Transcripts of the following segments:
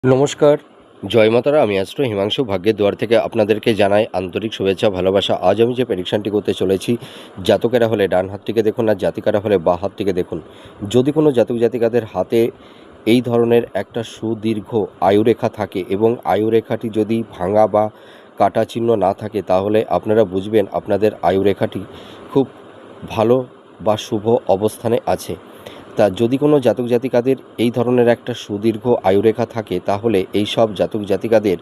নমস্কার, জয় মাতারা। আমি অ্যাস্ট্রো হিমাংশু ভাগ্যের দুয়ার থেকে আপনাদেরকে জানাই আন্তরিক শুভেচ্ছা, ভালোবাসা। আজ আমি যে প্রেডিকশানটি করতে চলেছি, জাতকেরা হলে ডান হাত থেকে দেখুন আর জাতিকারা হলে বাঁ হাত থেকে দেখুন। যদি কোনো জাতক জাতিকাদের হাতে এই ধরনের একটা সুদীর্ঘ আয়ুরেখা থাকে এবং আয়ুরেখাটি যদি ভাঙা বা কাটা চিহ্ন না থাকে, তাহলে আপনারা বুঝবেন আপনাদের আয়ুরেখাটি খুব ভালো বা শুভ অবস্থানে আছে। তা যদি কোনো জাতক জাতিকাদের এই ধরনের একটা সুদীর্ঘ আয়ুরেখা থাকে, তাহলে এই সব জাতক জাতিকাদের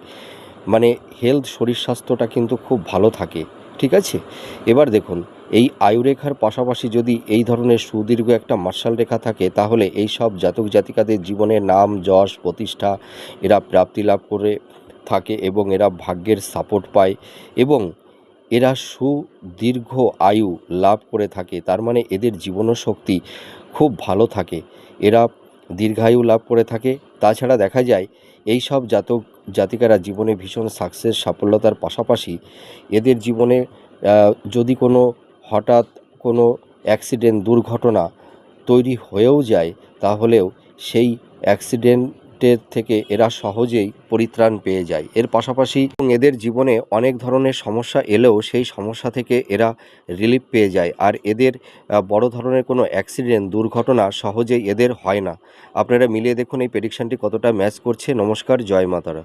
মানে হেলথ, শরীর স্বাস্থ্যটা কিন্তু খুব ভালো থাকে। ঠিক আছে? এবার দেখুন, এই আয়ুরেখার পাশাপাশি যদি এই ধরনের সুদীর্ঘ একটা মার্শাল রেখা থাকে, তাহলে এই সব জাতক জাতিকাদের জীবনে নাম, যশ, প্রতিষ্ঠা এরা প্রাপ্তি লাভ করে থাকে এবং এরা ভাগ্যের সাপোর্ট পায় এবং এরা সুদীর্ঘ আয়ু লাভ করে থাকে। তার মানে এদের জীবনশক্তি খুব ভালো থাকে, এরা দীর্ঘায়ু লাভ করে থাকে। তাছাড়া দেখা যায় এই সব জাতক জাতিকারা জীবনে ভীষণ সাকসেস, সাফল্যতার পাশাপাশি এদের জীবনে যদি কোনো হঠাৎ কোনো অ্যাক্সিডেন্ট, দুর্ঘটনা তৈরি হয়েও যায়, তাহলেও সেই অ্যাক্সিডেন্টের থেকে এরা সহজেই পরিত্রাণ পেয়ে যায়। এর পাশাপাশি এদের জীবনে অনেক ধরনের সমস্যা এলেও সেই সমস্যা থেকে এরা রিলিফ পেয়ে যায়, আর এদের বড় ধরনের কোনো অ্যাক্সিডেন্ট, দুর্ঘটনা সহজেই এদের হয় না। আপনারা মিলিয়ে দেখুন এই প্রেডিকশানটি কতটা ম্যাচ করছে। নমস্কার, জয় মাতারা।